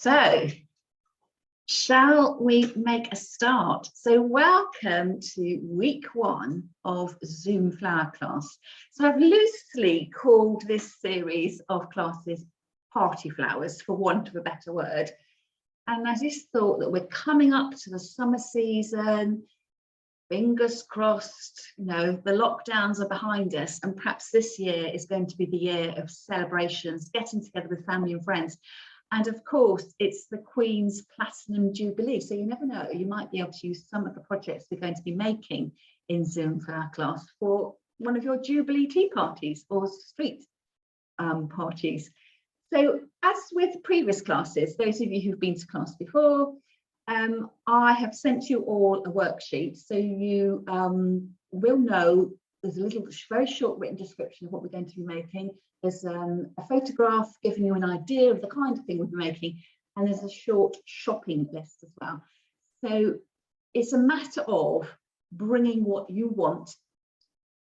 So, shall we make a start? So welcome to week 1 of Zoom flower class. So I've loosely called this series of classes party flowers, for want of a better word. And I just thought that we're coming up to the summer season, fingers crossed, you know, the lockdowns are behind us, and perhaps this year is going to be the year of celebrations, getting together with family and friends. And of course, it's the Queen's Platinum Jubilee. So you never know, you might be able to use some of the projects we're going to be making in Zoom for our class for one of your Jubilee tea parties or street parties. So as with previous classes, those of you who've been to class before, I have sent you all a worksheet. So you will know there's a little very short written description of what we're going to be making. There's a photograph giving you an idea of the kind of thing we'll be making, and there's a short shopping list as well. So it's a matter of bringing what you want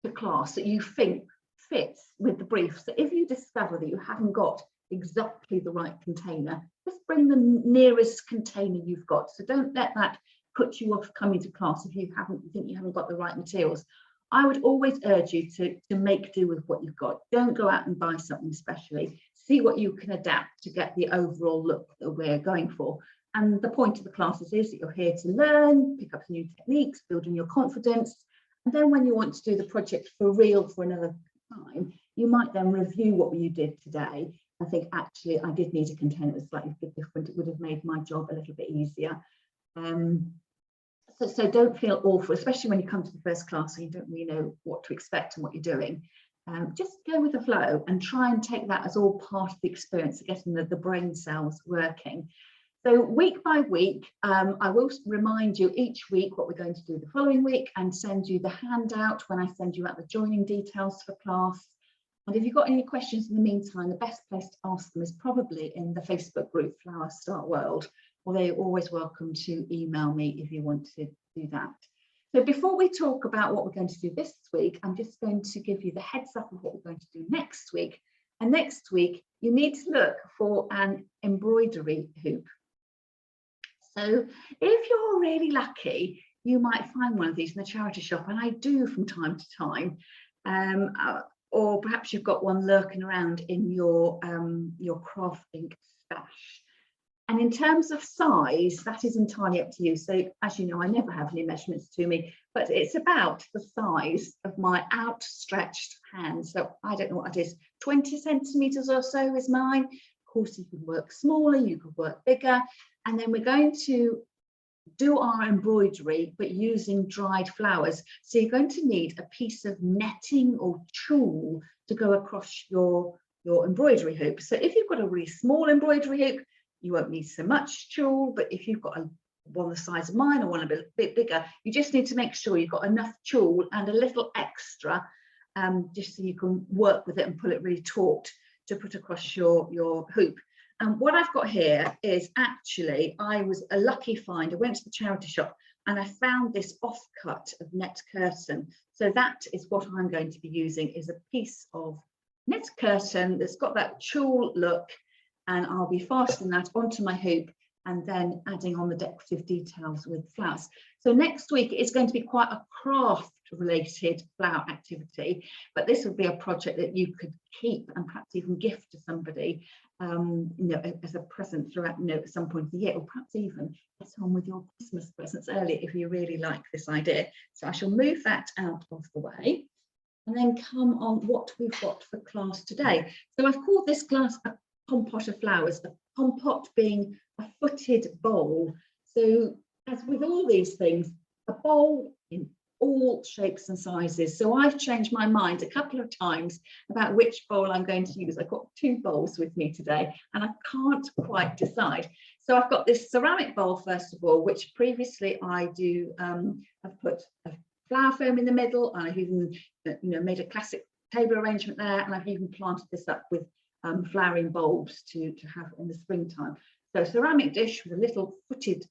to class that you think fits with the brief. So if you discover that you haven't got exactly the right container, just bring the nearest container you've got. So don't let that put you off coming to class if you think you haven't got the right materials. I would always urge you to make do with what you've got. Don't go out and buy something specially. See what you can adapt to get the overall look that we're going for. And the point of the classes is that you're here to learn, pick up new techniques, building your confidence. And then when you want to do the project for real for another time, you might then review what you did today and think, actually, I did need a container that was slightly different. It would have made my job a little bit easier. So don't feel awful, especially when you come to the first class and you don't really know what to expect and what you're doing. Just go with the flow and try and take that as all part of the experience of getting the brain cells working. So week by week, I will remind you each week what we're going to do the following week and send you the handout when I send you out the joining details for class. And if you've got any questions in the meantime, the best place to ask them is probably in the Facebook group, Flower Start World, or they're always welcome to email me if you want to do that. So before we talk about what we're going to do this week, I'm just going to give you the heads up of what we're going to do next week. And next week, you need to look for an embroidery hoop. So if you're really lucky, you might find one of these in the charity shop, and I do from time to time. Or perhaps you've got one lurking around in your craft ink stash. And in terms of size, that is entirely up to you. So as you know, I never have any measurements to me, but it's about the size of my outstretched hand. So I don't know what it is, 20 centimeters or so is mine. Of course, you could work smaller, you could work bigger. And then we're going to do our embroidery, but using dried flowers. So you're going to need a piece of netting or tulle to go across your embroidery hoop. So if you've got a really small embroidery hoop, you won't need so much tulle, but if you've got one the size of mine or one a bit bigger, you just need to make sure you've got enough tulle and a little extra, just so you can work with it and pull it really taut to put across your hoop. And what I've got here is actually, I was a lucky find. I went to the charity shop and I found this offcut of net curtain. So that is what I'm going to be using, is a piece of net curtain that's got that tulle look, and I'll be fastening that onto my hoop and then adding on the decorative details with flowers. So next week it's going to be quite a craft related flower activity, but this would be a project that you could keep and perhaps even gift to somebody, you know, as a present throughout, you know, at some point of the year, or perhaps even get on with your Christmas presents earlier if you really like this idea. So I shall move that out of the way and then come on what we've got for class today. So I've called this class a compote of flowers, a compote being a footed bowl. So as with all these things, a bowl in all shapes and sizes. So I've changed my mind a couple of times about which bowl I'm going to use. I've got 2 bowls with me today and I can't quite decide. So I've got this ceramic bowl first of all, which previously I've put a flower foam in the middle, and I've even made a classic table arrangement there, and I've even planted this up with flowering bulbs to have in the springtime. So ceramic dish with a little footed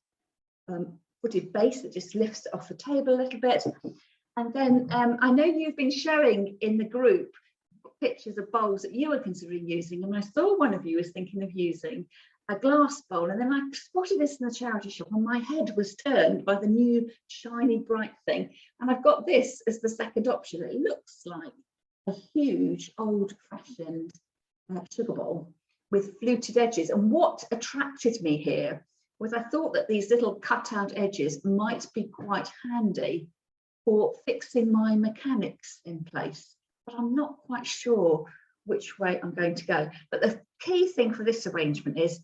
base that just lifts it off the table a little bit. And then I know you've been showing in the group pictures of bowls that you were considering using, and I saw one of you was thinking of using a glass bowl, and then I spotted this in the charity shop and my head was turned by the new shiny bright thing. And I've got this as the second option. It looks like a huge old-fashioned sugar bowl with fluted edges. And what attracted me here was I thought that these little cut-out edges might be quite handy for fixing my mechanics in place, but I'm not quite sure which way I'm going to go. But the key thing for this arrangement is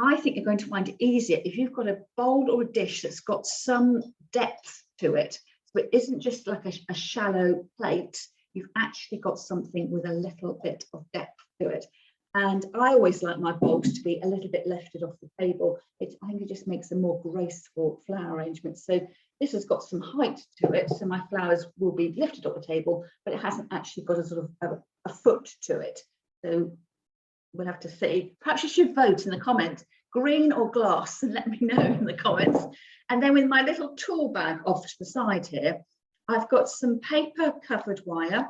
I think you're going to find it easier if you've got a bowl or a dish that's got some depth to it. So it isn't just like a shallow plate, you've actually got something with a little bit of depth to it. And I always like my bowls to be a little bit lifted off the table. I think it just makes a more graceful flower arrangement. So this has got some height to it, so my flowers will be lifted off the table, but it hasn't actually got a sort of a foot to it. So we'll have to see. Perhaps you should vote in the comments, green or glass, and let me know in the comments. And then with my little tool bag off to the side here, I've got some paper covered wire,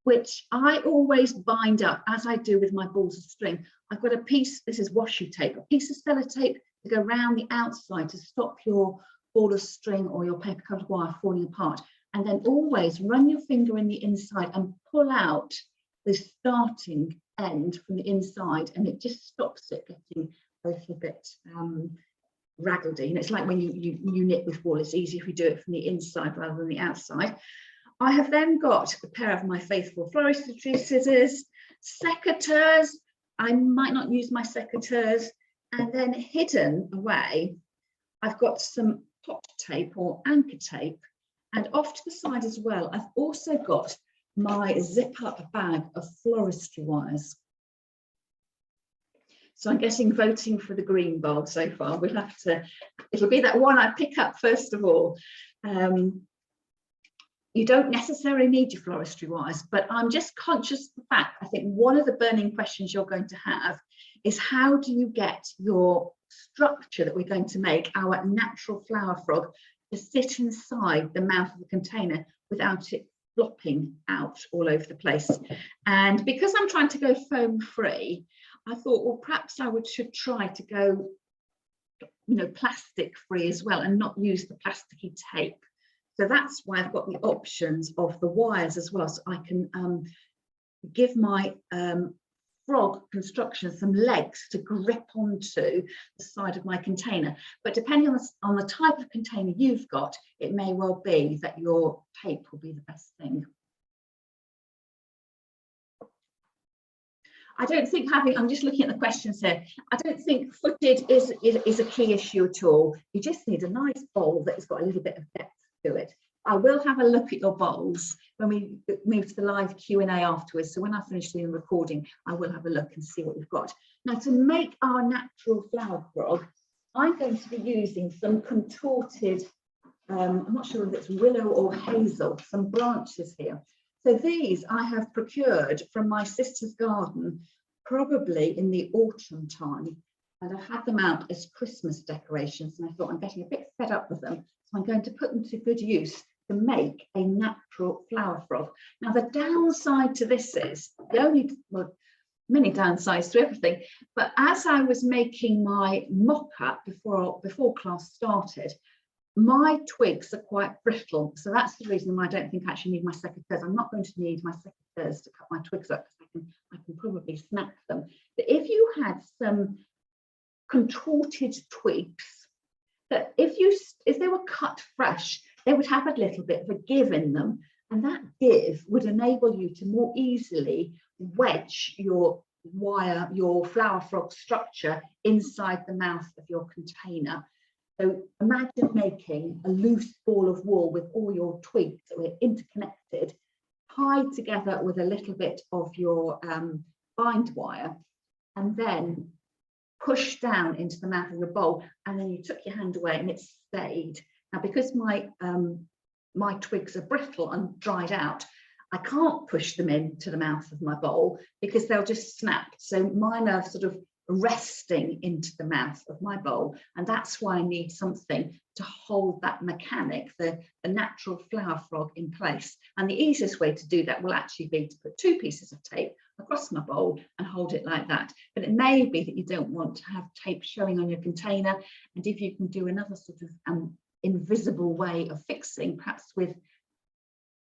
which I always bind up, as I do with my balls of string. I've got a piece, this is washi tape, a piece of sellotape to go around the outside to stop your ball of string or your paper covered wire falling apart. And then always run your finger in the inside and pull out the starting end from the inside, and it just stops it getting a little bit raggedy. And it's like when you knit with wool, it's easier if you do it from the inside rather than the outside. I have then got a pair of my faithful floristry scissors, secateurs. I might not use my secateurs. And then hidden away, I've got some pot tape or anchor tape. And off to the side as well, I've also got my zip up bag of floristry wires. So I'm getting voting for the green bowl so far. We'll have to, it'll be that one I pick up first of all. You don't necessarily need your floristry wires, but I'm just conscious of the fact, I think one of the burning questions you're going to have is how do you get your structure that we're going to make, our natural flower frog, to sit inside the mouth of the container without it flopping out all over the place. And because I'm trying to go foam free, I thought, well, perhaps I should try to go, plastic free as well and not use the plasticky tape. So that's why I've got the options of the wires as well, so I can give my frog construction some legs to grip onto the side of my container. But depending on the type of container you've got, it may well be that your tape will be the best thing. I don't think I'm just looking at the questions here, I don't think footed is a key issue at all. You just need a nice bowl that has got a little bit of depth to it. I will have a look at your bowls when we move to the live Q&A afterwards. So when I finish doing the recording, I will have a look and see what we've got. Now, to make our natural flower frog, I'm going to be using some contorted, I'm not sure if it's willow or hazel, some branches here. So these I have procured from my sister's garden, probably in the autumn time. And I had them out as Christmas decorations, and I thought I'm getting a bit fed up with them. So I'm going to put them to good use to make a natural flower frog. Now, the downside to this is, many downsides to everything, but as I was making my mock-up before class started, my twigs are quite brittle. So that's the reason why I don't think I actually need my secateurs. I'm not going to need my secateurs to cut my twigs up because I can probably snap them. But if you had some contorted twigs, that if they were cut fresh, they would have a little bit of a give in them, and that give would enable you to more easily wedge your flower frog structure inside the mouth of your container. So imagine making a loose ball of wool with all your twigs that were interconnected, tied together with a little bit of your bind wire, and then push down into the mouth of the bowl, and then you took your hand away and it stayed. Now, because my twigs are brittle and dried out, I can't push them into the mouth of my bowl because they'll just snap. So mine are sort of resting into the mouth of my bowl, and that's why I need something to hold that mechanic, the natural flower frog, in place. And the easiest way to do that will actually be to put 2 pieces of tape across my bowl and hold it like that. But it may be that you don't want to have tape showing on your container, and if you can do another sort of invisible way of fixing, perhaps with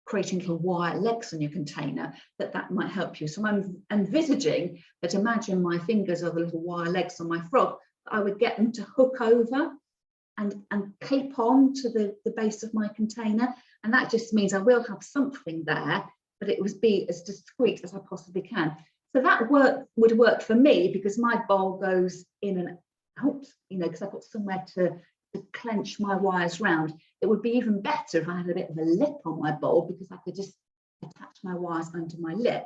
creating little wire legs on your container, that might help you. So I'm envisaging that, imagine my fingers are the little wire legs on my frog. I would get them to hook over and clip on to the base of my container, and that just means I will have something there, but it would be as discreet as I possibly can. So that would work for me, because my bowl goes in and out, you know, because I've got somewhere to clench my wires round. It would be even better if I had a bit of a lip on my bowl, because I could just attach my wires under my lip.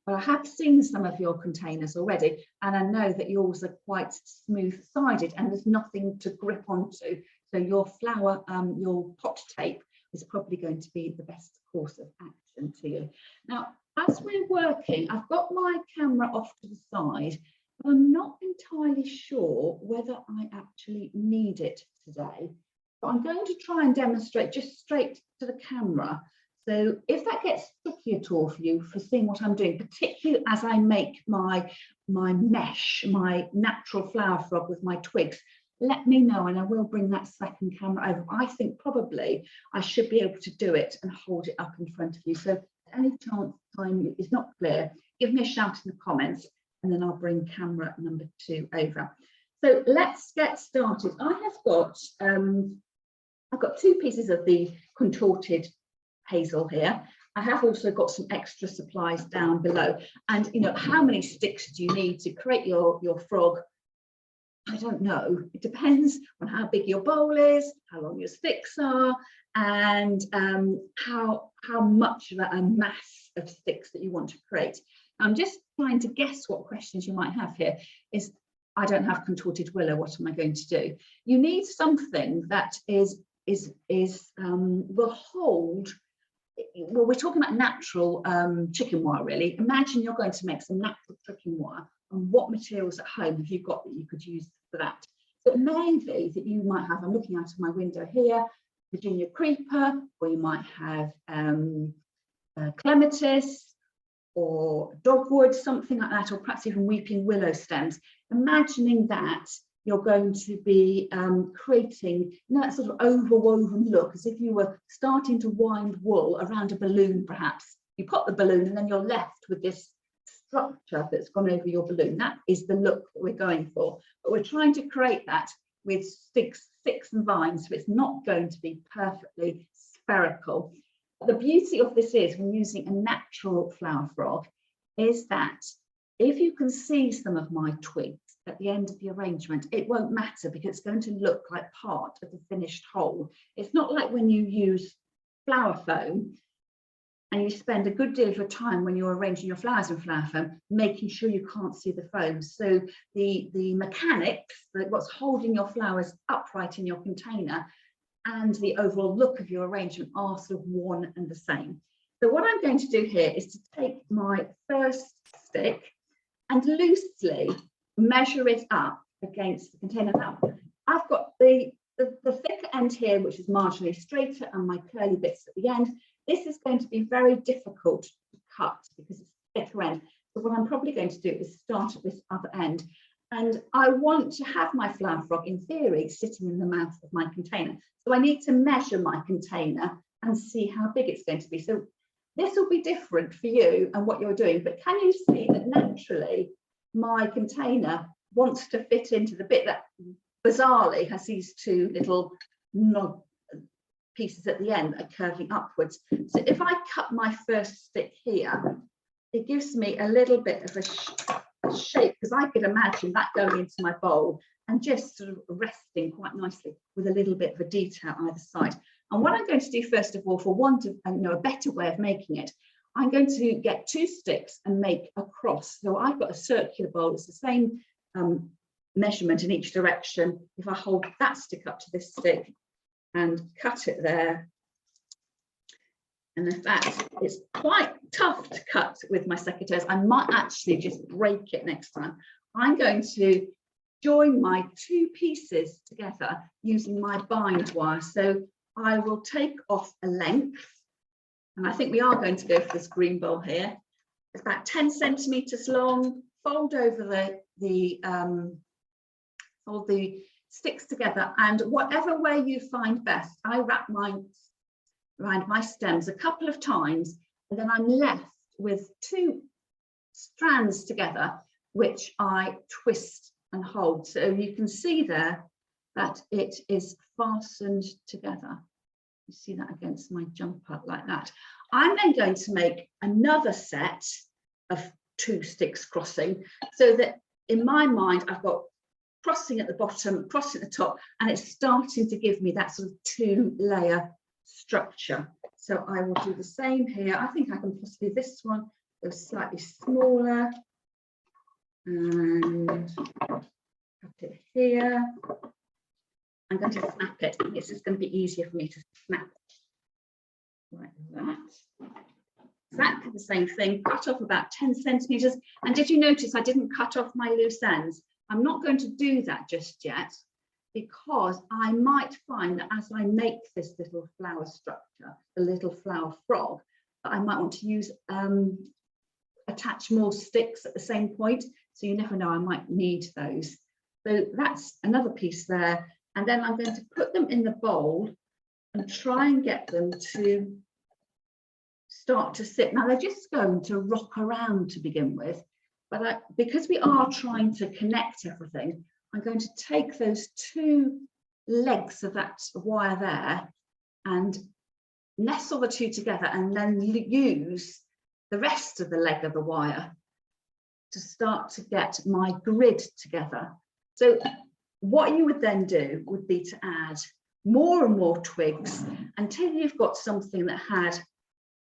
But I have seen some of your containers already, and I know that yours are quite smooth sided and there's nothing to grip onto. So your flower, your pot tape is probably going to be the best course of action to you. Now, as we're working, I've got my camera off to the side, but I'm not entirely sure whether I actually need it today. But I'm going to try and demonstrate just straight to the camera. So if that gets tricky at all for you for seeing what I'm doing, particularly as I make my mesh, my natural flower frog with my twigs, let me know and I will bring that second camera over. I think probably I should be able to do it and hold it up in front of you. So if any chance time is not clear, give me a shout in the comments, and then I'll bring camera number 2 over. So let's get started. I've got 2 pieces of the contorted hazel here. I have also got some extra supplies down below. And you know, how many sticks do you need to create your frog? I don't know. It depends on how big your bowl is, how long your sticks are, and how much of a mass of sticks that you want to create. I'm just trying to guess what questions you might have here. Is, I don't have contorted willow, what am I going to do? You need something that will hold. Well, we're talking about natural chicken wire, really. Imagine you're going to make some natural chicken wire, and what materials at home have you got that you could use for that? So it may be that you might have, I'm looking out of my window here, Virginia creeper, or you might have clematis or dogwood, something like that, or perhaps even weeping willow stems. Imagining that you're going to be creating, you know, that sort of overwoven look, as if you were starting to wind wool around a balloon, perhaps. You pop the balloon and then you're left with this structure that's gone over your balloon. That is the look that we're going for. But we're trying to create that with sticks and vines, so it's not going to be perfectly spherical. The beauty of this is, when using a natural flower frog, is that if you can see some of my twigs at the end of the arrangement, it won't matter, because it's going to look like part of the finished whole. It's not like when you use flower foam and you spend a good deal of your time when you're arranging your flowers in flower foam, making sure you can't see the foam. So the mechanics, what's holding your flowers upright in your container, and the overall look of your arrangement are sort of one and the same. So what I'm going to do here is to take my first stick and loosely measure it up against the container. Now, I've got the thicker end here, which is marginally straighter, and my curly bits at the end. This is going to be very difficult to cut because it's thicker end. So what I'm probably going to do is start at this other end. And I want to have my flower frog, in theory, sitting in the mouth of my container. So I need to measure my container and see how big it's going to be. So this will be different for you and what you're doing. But can you see that naturally my container wants to fit into the bit that bizarrely has these 2 little pieces at the end that are curving upwards? So if I cut my first stick here, it gives me a little bit of a shape, because I could imagine that going into my bowl and just sort of resting quite nicely with a little bit of a detail either side. And what I'm going to do first of all, for want of a better way of making it, I'm going to get 2 sticks and make a cross. So I've got a circular bowl, it's the same measurement in each direction. If I hold that stick up to this stick and cut it there, and in fact, it's quite tough to cut with my secateurs. I might actually just break it next time. I'm going to join my two pieces together using my bind wire. So I will take off a length, and I think we are going to go for this green bowl here. It's about 10 centimeters long. Fold over fold the sticks together, and whatever way you find best, I wrap mine around my stems a couple of times, and then I'm left with two strands together, which I twist and hold. So you can see there that it is fastened together. You see that against my jumper like that. I'm then going to make another set of 2 sticks crossing, so that in my mind I've got crossing at the bottom, crossing at the top, and it's starting to give me that sort of 2-layer structure. So I will do the same here. I think I can possibly this one go slightly smaller, and cut it here. I'm going to snap it. This is going to be easier for me to snap like that. Exactly the same thing. Cut off about 10 centimeters. And did you notice I didn't cut off my loose ends? I'm not going to do that just yet, because I might find that as I make this little flower structure, the little flower frog, that I might want to use attach more sticks at the same point. So you never know, I might need those. So that's another piece there. And then I'm going to put them in the bowl and try and get them to start to sit. Now they're just going to rock around to begin with, but because we are trying to connect everything, I'm going to take those 2 legs of that wire there and nestle the 2 together, and then use the rest of the leg of the wire to start to get my grid together. So what you would then do would be to add more and more twigs until you've got something that had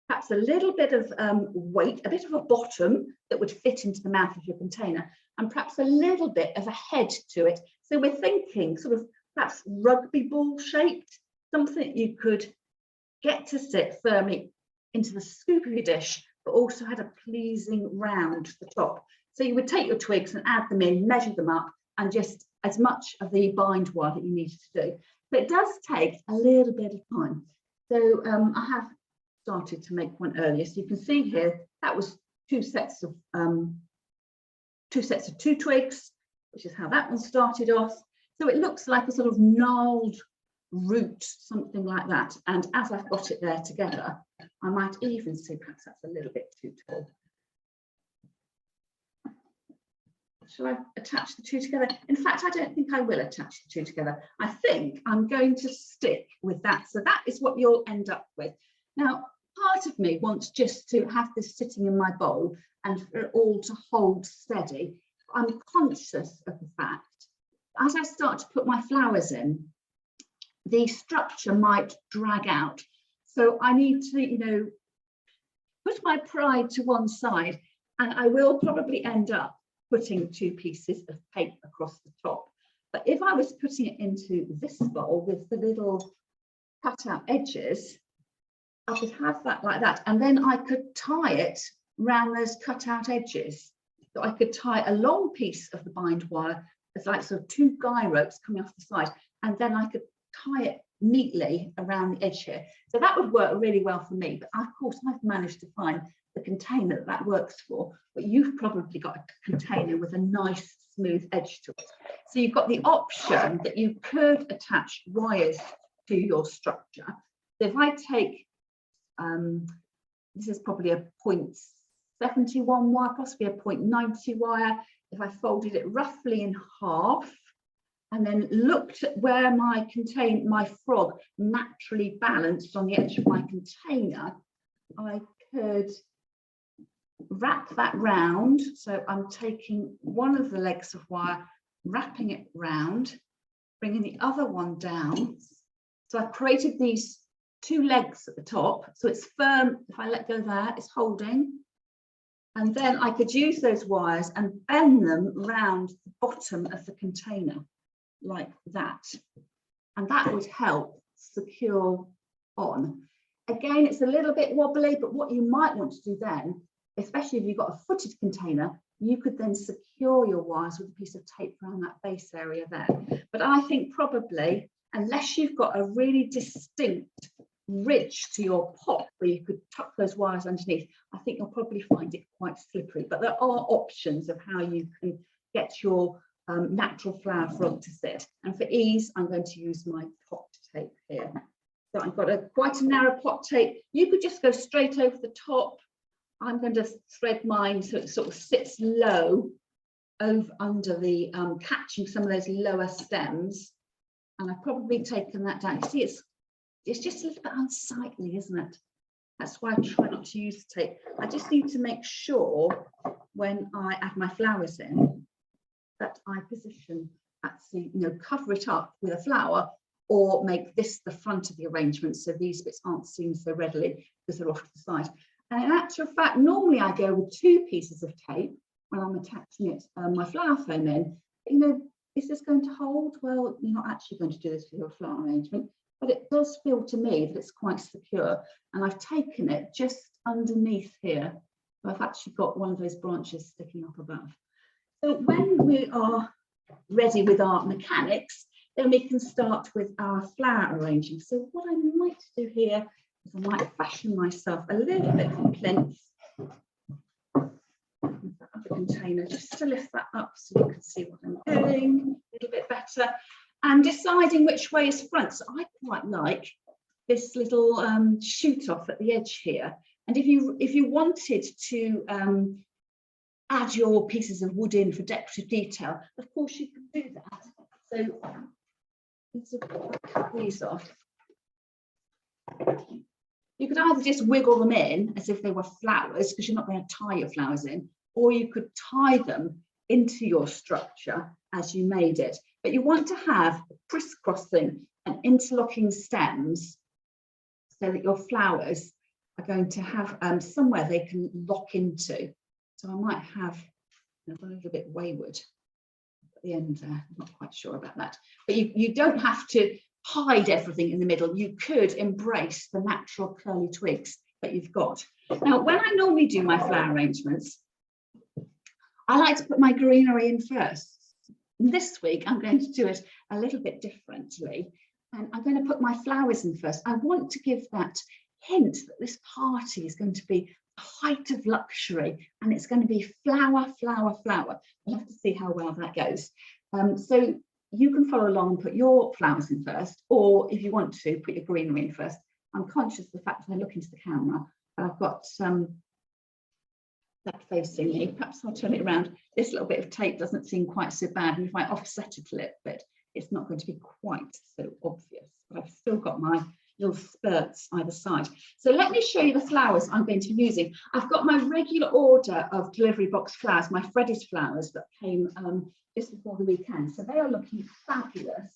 perhaps a little bit of weight, a bit of a bottom that would fit into the mouth of your container, and perhaps a little bit of a head to it. So we're thinking sort of perhaps rugby ball shaped, something you could get to sit firmly into the scoop of your dish, but also had a pleasing round to the top. So you would take your twigs and add them in, measure them up, and just as much of the bind wire that you needed to do. But it does take a little bit of time. So I have started to make one earlier. So you can see here, that was 2 sets of 2 twigs, which is how that one started off. So it looks like a sort of gnarled root, something like that. And as I've got it there together, I might even see perhaps that's a little bit too tall. Shall I attach the 2 together? In fact, I don't think I will attach the 2 together. I think I'm going to stick with that. So that is what you'll end up with. Now, part of me wants just to have this sitting in my bowl and for it all to hold steady. I'm conscious of the fact, as I start to put my flowers in, the structure might drag out. So I need to, you know, put my pride to one side, and I will probably end up putting 2 pieces of paper across the top. But if I was putting it into this bowl with the little cut out edges, I could have that like that, and then I could tie it around those cut out edges. So I could tie a long piece of the bind wire as like sort of 2 guy ropes coming off the side, and then I could tie it neatly around the edge here. So that would work really well for me. But of course, I've managed to find the container that works for, but you've probably got a container with a nice smooth edge to it. So you've got the option that you could attach wires to your structure. So if I take, this is probably a 0.71 wire, possibly a 0.90 wire. If I folded it roughly in half and then looked at where my frog naturally balanced on the edge of my container, I could wrap that round. So I'm taking one of the legs of wire, wrapping it round, bringing the other one down. So I've created these 2 legs at the top, so it's firm. If I let go there, it's holding. And then I could use those wires and bend them round the bottom of the container like that. And that would help secure on. Again, it's a little bit wobbly, but what you might want to do then, especially if you've got a footed container, you could then secure your wires with a piece of tape around that base area there. But I think probably, unless you've got a really distinct ridge to your pot where you could tuck those wires underneath, I think you'll probably find it quite slippery. But there are options of how you can get your natural flower frog to sit. And for ease, I'm going to use my pot tape here. So I've got quite a narrow pot tape. You could just go straight over the top. I'm going to thread mine so it sort of sits low over under the catching some of those lower stems. And I've probably taken that down. You see, it's just a little bit unsightly, isn't it? That's why I try not to use the tape. I just need to make sure when I add my flowers in that I position actually, cover it up with a flower, or make this the front of the arrangement so these bits aren't seen so readily because they're off to the side. And in actual fact, normally I go with 2 pieces of tape when I'm attaching it, my flower foam in. Is this going to hold? Well, you're not actually going to do this with your flower arrangement, but it does feel to me that it's quite secure. And I've taken it just underneath here. So I've actually got one of those branches sticking up above. So when we are ready with our mechanics, then we can start with our flower arranging. So what I might do here is I might fashion myself a little bit of plinth. The container just to lift that up so you can see what I'm doing a little bit better, and deciding which way is front. So I quite like this little shoot off at the edge here, and if you wanted to add your pieces of wood in for decorative detail, of course you can do that. So let's cut these off. You could either just wiggle them in as if they were flowers, because you're not going to tie your flowers in, or you could tie them into your structure as you made it. But you want to have crisscrossing and interlocking stems so that your flowers are going to have somewhere they can lock into. So I might have a little bit wayward at the end there. I'm not quite sure about that. But you don't have to hide everything in the middle. You could embrace the natural curly twigs that you've got. Now, when I normally do my flower arrangements, I like to put my greenery in first. This week, I'm going to do it a little bit differently. And I'm going to put my flowers in first. I want to give that hint that this party is going to be a height of luxury, and it's going to be flower, flower, flower. We'll have to see how well that goes. So you can follow along and put your flowers in first, or if you want to, put your greenery in first. I'm conscious of the fact that I look into the camera, but I've got that facing me. Perhaps I'll turn it around. This little bit of tape doesn't seem quite so bad, and if I offset it a little bit, it's not going to be quite so obvious, but I've still got my little spurts either side. So let me show you the flowers I'm going to be using. I've got my regular order of delivery box flowers, my Freddy's flowers that came just before the weekend. So they are looking fabulous.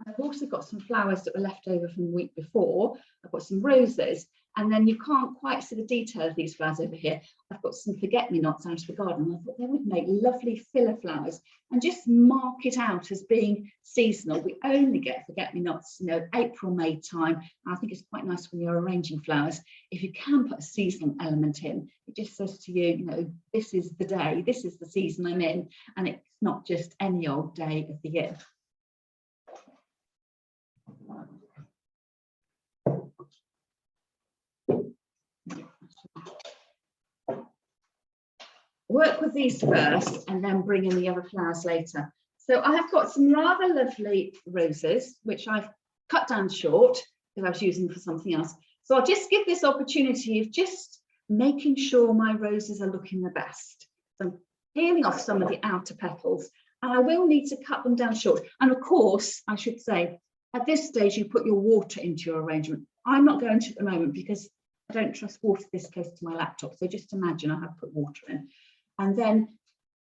I've also got some flowers that were left over from the week before. I've got some roses, and then you can't quite see the detail of these flowers over here. I've got some forget-me-nots out of the garden. I thought they would make lovely filler flowers and just mark it out as being seasonal. We only get forget-me-nots, April, May time. And I think it's quite nice when you're arranging flowers, if you can put a seasonal element in. It just says to you, this is the day, this is the season I'm in, and it's not just any old day of the year. Work with these first and then bring in the other flowers later. So I have got some rather lovely roses, which I've cut down short because I was using them for something else. So I'll just give this opportunity of just making sure my roses are looking the best. So I'm peeling off some of the outer petals, and I will need to cut them down short. And of course, I should say, at this stage, you put your water into your arrangement. I'm not going to at the moment because I don't trust water this close to my laptop. So just imagine I have put water in. And then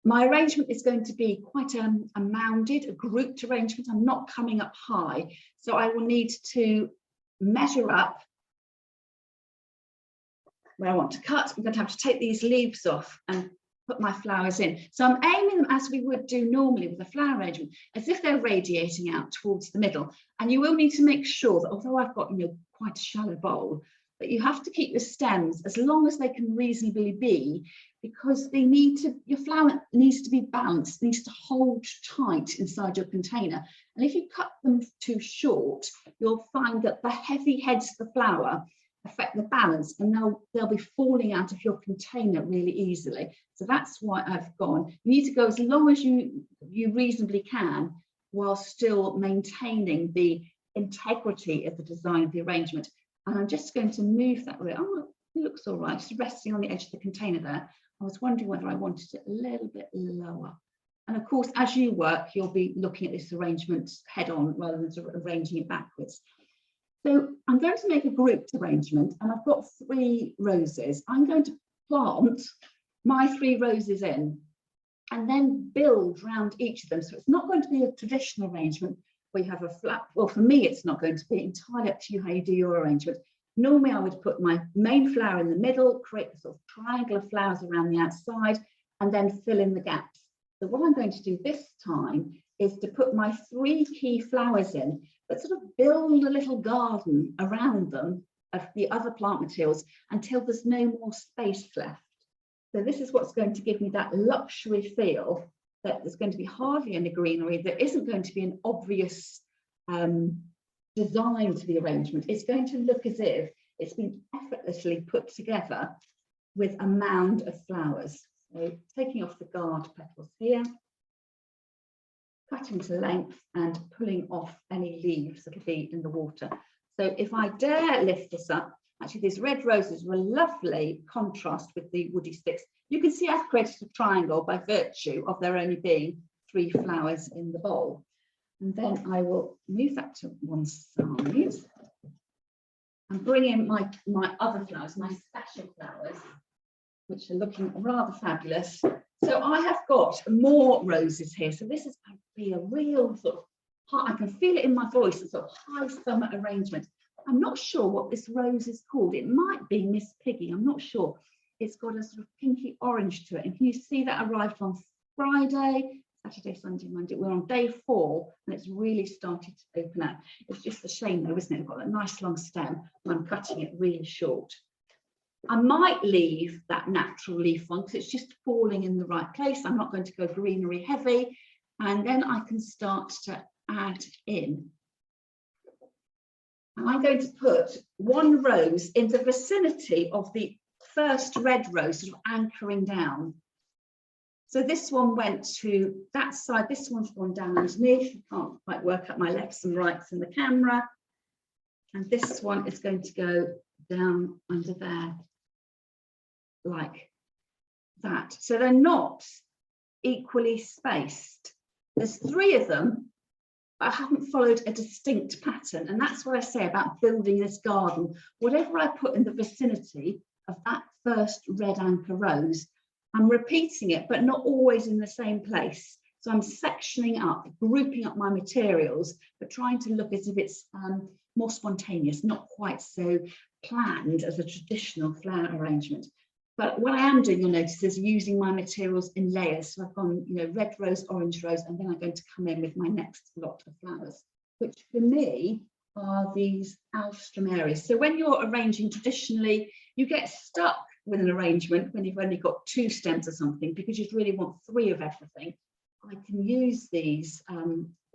my arrangement is going to be quite a mounded, a grouped arrangement. I'm not coming up high. So I will need to measure up where I want to cut. I'm going to have to take these leaves off and put my flowers in. So I'm aiming them as we would do normally with a flower arrangement, as if they're radiating out towards the middle. And you will need to make sure that although I've got quite a shallow bowl, that you have to keep your stems as long as they can reasonably be because they need to, your flower needs to be balanced, needs to hold tight inside your container. And if you cut them too short, you'll find that the heavy heads of the flower affect the balance, and they'll be falling out of your container really easily. So that's why I've gone. You need to go as long as you reasonably can, while still maintaining the integrity of the design of the arrangement. And I'm just going to move that way. Oh, it looks all right, just resting on the edge of the container there. I was wondering whether I wanted it a little bit lower. And of course, as you work, you'll be looking at this arrangement head on rather than sort of arranging it backwards. So I'm going to make a grouped arrangement, and I've got 3 roses. I'm going to plant my 3 roses in and then build around each of them. So it's not going to be a traditional arrangement where you have a flat, well, for me, it's not going to be, entirely up to you how you do your arrangement. Normally, I would put my main flower in the middle, create a sort of triangle of flowers around the outside, and then fill in the gaps. So what I'm going to do this time is to put my 3 key flowers in, but sort of build a little garden around them of the other plant materials until there's no more space left. So this is what's going to give me that luxury feel, that there's going to be hardly any greenery. There isn't going to be an obvious design to the arrangement. It's going to look as if it's been effortlessly put together with a mound of flowers. So taking off the guard petals here, cutting to length and pulling off any leaves that will be in the water. So if I dare lift this up, actually these red roses were a lovely contrast with the woody sticks. You can see I've created a triangle by virtue of there only being 3 flowers in the bowl. And then I will move that to one side and bring in my other flowers, my special flowers, which are looking rather fabulous. So I have got more roses here. So this is going to be a real sort of high, I can feel it in my voice, a sort of high summer arrangement. I'm not sure what this rose is called. It might be Miss Piggy, I'm not sure. It's got a sort of pinky orange to it. And can you see that arrived on Friday, Saturday, Sunday, Monday? We're on day 4 and it's really started to open up. It's just a shame though, isn't it? It's got a nice long stem and I'm cutting it really short. I might leave that natural leaf on because it's just falling in the right place. I'm not going to go greenery heavy. And then I can start to add in. And I'm going to put 1 rose in the vicinity of the first red rose, sort of anchoring down. So this one went to that side, this one's gone down underneath. I can't quite work out my lefts and rights in the camera. And this one is going to go down under there, like that. So they're not equally spaced. There's 3 of them, but I haven't followed a distinct pattern. And that's what I say about building this garden. Whatever I put in the vicinity of that first red anchor rose, I'm repeating it, but not always in the same place. So I'm sectioning up, grouping up my materials, but trying to look as if it's more spontaneous, not quite so planned as a traditional flower arrangement. But what I am doing, you'll notice, is using my materials in layers. So I've gone, red rose, orange rose, and then I'm going to come in with my next lot of flowers, which for me are these alstroemerias. So when you're arranging traditionally, you get stuck with an arrangement when you've only got 2 stems or something, because you really want 3 of everything. I can use these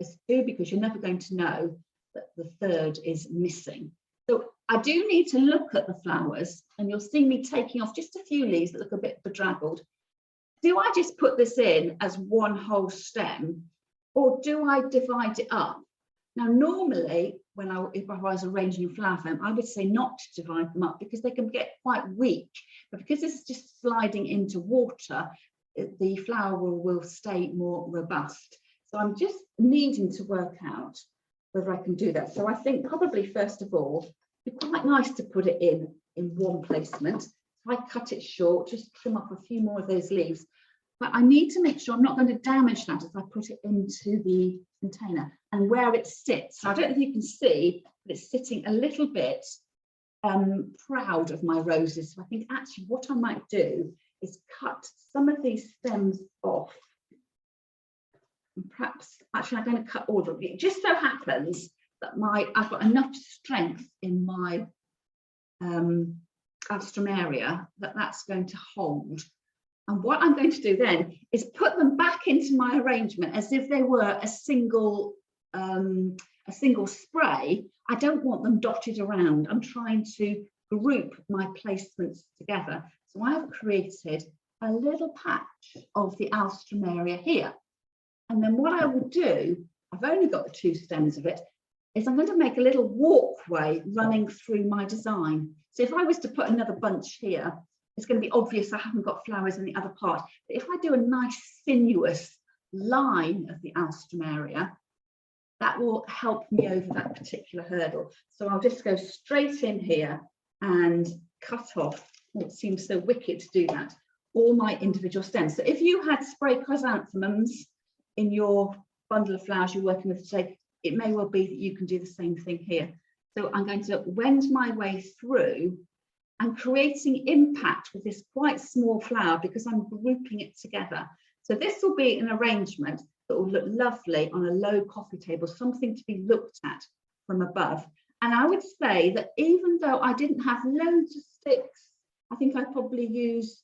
as 2 because you're never going to know that the 3rd is missing. So I do need to look at the flowers, and you'll see me taking off just a few leaves that look a bit bedraggled. Do I just put this in as 1 whole stem, or do I divide it up? Now, normally, if I was arranging a flower foam, I would say not to divide them up because they can get quite weak. But because this is just sliding into water, the flower will stay more robust. So I'm just needing to work out whether I can do that. So I think probably, first of all, it'd be quite nice to put it in 1 placement. So I cut it short, just trim up a few more of those leaves. But I need to make sure I'm not going to damage that as I put it into the container, and where it sits. So I don't know if you can see, but it's sitting a little bit proud of my roses. So I think actually what I might do is cut some of these stems off. And perhaps, actually I'm going to cut all of it. It just so happens that I've got enough strength in my alstroemeria that's going to hold. And what I'm going to do then is put them back into my arrangement as if they were a single spray. I don't want them dotted around. I'm trying to group my placements together. So I have created a little patch of the alstroemeria here. And then what I will do, I've only got the 2 stems of it, is I'm going to make a little walkway running through my design. So if I was to put another bunch here, it's going to be obvious I haven't got flowers in the other part. But if I do a nice sinuous line of the alstroemeria, that will help me over that particular hurdle. So I'll just go straight in here and cut off, oh, it seems so wicked to do that, all my individual stems. So if you had spray chrysanthemums in your bundle of flowers you're working with today, it may well be that you can do the same thing here. So I'm going to wend my way through and creating impact with this quite small flower because I'm grouping it together. So this will be an arrangement that will look lovely on a low coffee table, something to be looked at from above. And I would say that even though I didn't have loads of sticks, I think I probably used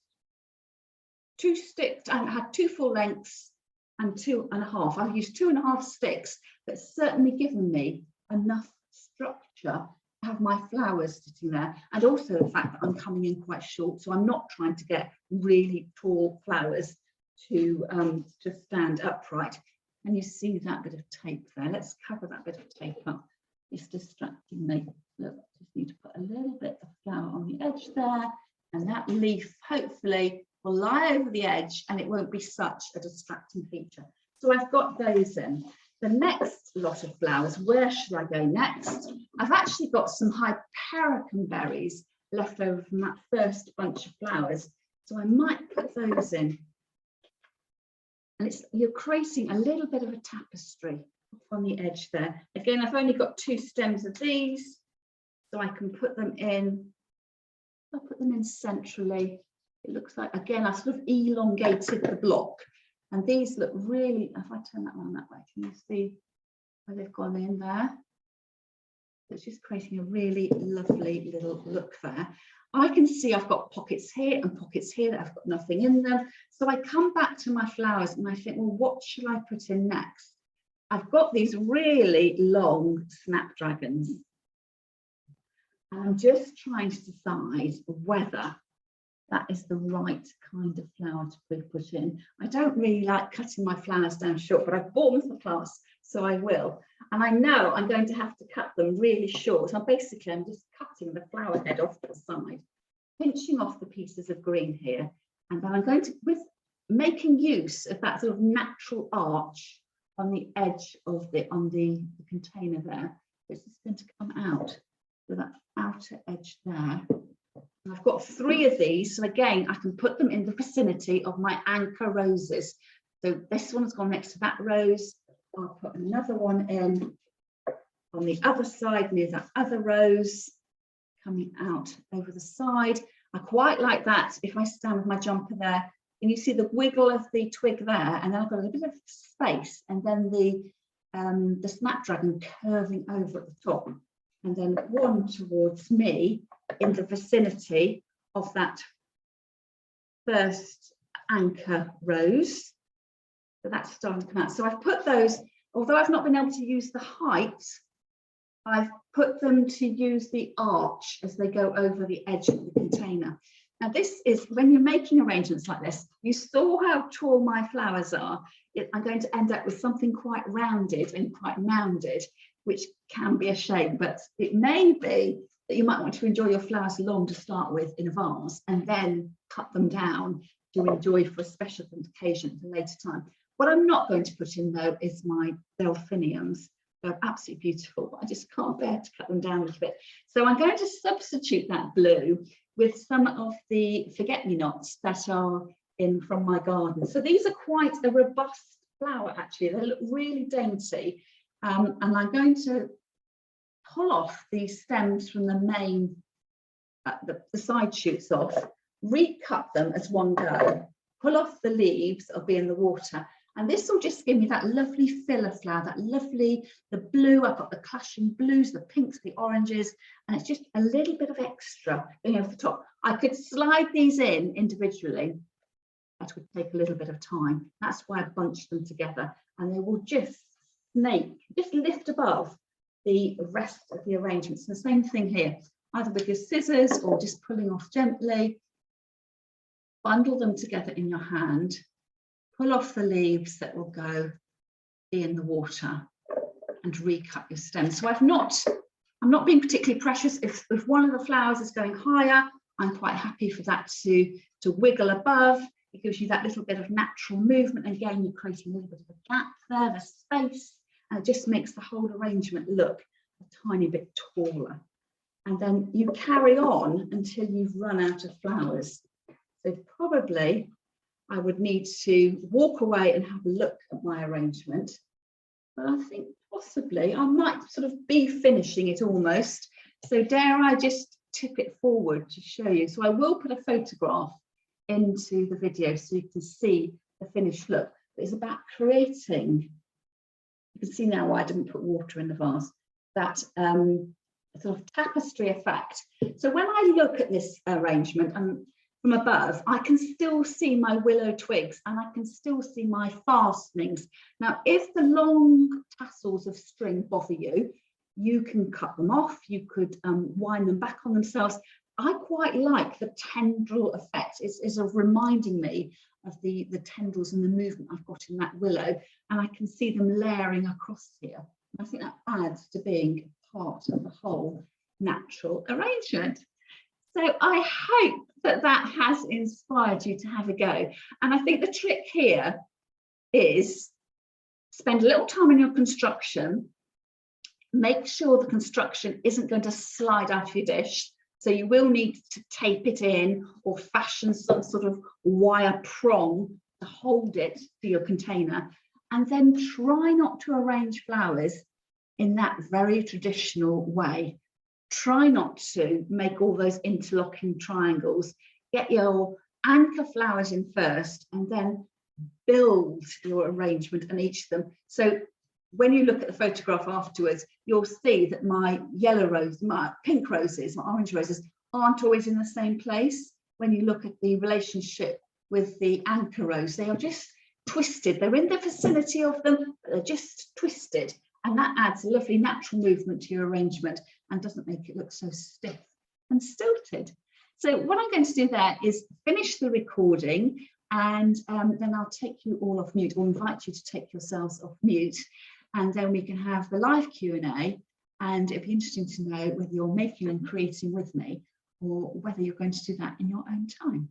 2 sticks, I had 2 full lengths and 2.5. I've used 2.5 sticks, but certainly given me enough structure to have my flowers sitting there, and also the fact that I'm coming in quite short, so I'm not trying to get really tall flowers to stand upright. And you see that bit of tape there. Let's cover that bit of tape up. It's distracting me. Look, just need to put a little bit of flower on the edge there, and that leaf hopefully will lie over the edge and it won't be such a distracting feature. So I've got those in. The next lot of flowers, where should I go next? I've actually got some hypericum berries left over from that first bunch of flowers, so I might put those in. And you're creating a little bit of a tapestry on the edge there. Again, I've only got 2 stems of these, so I can put them in. I'll put them in centrally. It looks like, again, I sort of elongated the block. And these look really, if I turn that one that way, can you see where they've gone in there? It's just creating a really lovely little look there. I can see I've got pockets here and pockets here that I've got nothing in them. So I come back to my flowers and I think, well, what should I put in next? I've got these really long snapdragons. And I'm just trying to decide whether that is the right kind of flower to be put in. I don't really like cutting my flowers down short, but I've bought them for class, so I will. And I know I'm going to have to cut them really short. So basically, I'm just cutting the flower head off to the side, pinching off the pieces of green here. And then I'm going to, with making use of that sort of natural arch on the edge of the container there, it's just going to come out with that outer edge there. And I've got 3 of these, so again I can put them in the vicinity of my anchor roses. So this one's gone next to that rose. I'll put another one in on the other side near that other rose, coming out over the side. I quite like that if I stand with my jumper there and you see the wiggle of the twig there, and then I've got a bit of space, and then the snapdragon curving over at the top, and then one towards me in the vicinity of that first anchor rose. So that's starting to come out. So I've put those, although I've not been able to use the height, I've put them to use the arch as they go over the edge of the container. Now this is, when you're making arrangements like this, you saw how tall my flowers are. I'm going to end up with something quite rounded and quite mounded, which can be a shame, but it may be that you might want to enjoy your flowers long to start with in a vase and then cut them down to enjoy for a special occasion at a later time. What I'm not going to put in though is my delphiniums. They're absolutely beautiful, but I just can't bear to cut them down a little bit. So I'm going to substitute that blue with some of the forget-me-nots that are in from my garden. So these are quite a robust flower actually. They look really dainty. And I'm going to pull off these stems from the main, the side shoots off, recut them as one go, pull off the leaves, I'll be in the water, and this will just give me that lovely filler flower, that lovely, the blue, I've got the clashing blues, the pinks, the oranges, and it's just a little bit of extra going over the top. I could slide these in individually, that would take a little bit of time. That's why I bunched them together, and they will just lift above the rest of the arrangements. And the same thing here, either with your scissors or just pulling off gently. Bundle them together in your hand, pull off the leaves that will go in the water, and recut your stem. So I'm not being particularly precious. If one of the flowers is going higher, I'm quite happy for that to wiggle above. It gives you that little bit of natural movement. And again, you're creating a little bit of a gap there, the space, and it just makes the whole arrangement look a tiny bit taller. And then you carry on until you've run out of flowers. So probably I would need to walk away and have a look at my arrangement. But I think possibly I might sort of be finishing it almost. So dare I just tip it forward to show you. So I will put a photograph into the video so you can see the finished look. It's about creating, you can see now why I didn't put water in the vase, that sort of tapestry effect. So when I look at this arrangement and from above, I can still see my willow twigs and I can still see my fastenings. Now, if the long tassels of string bother you, you can cut them off, you could wind them back on themselves. I quite like the tendril effect. It's sort of reminding me of the tendrils and the movement I've got in that willow, and I can see them layering across here. And I think that adds to being part of the whole natural arrangement. So I hope that that has inspired you to have a go. And I think the trick here is spend a little time in your construction, make sure the construction isn't going to slide out of your dish. So you will need to tape it in or fashion some sort of wire prong to hold it to your container. And then try not to arrange flowers in that very traditional way. Try not to make all those interlocking triangles. Get your anchor flowers in first and then build your arrangement on each of them. So when you look at the photograph afterwards, you'll see that my yellow rose, my pink roses, my orange roses aren't always in the same place. When you look at the relationship with the anchor rose, they are just twisted. They're in the vicinity of them, but they're just twisted. And that adds a lovely natural movement to your arrangement and doesn't make it look so stiff and stilted. So what I'm going to do there is finish the recording, and then I'll take you all off mute, or invite you to take yourselves off mute, and then we can have the live Q&A, and it'd be interesting to know whether you're making and creating with me or whether you're going to do that in your own time.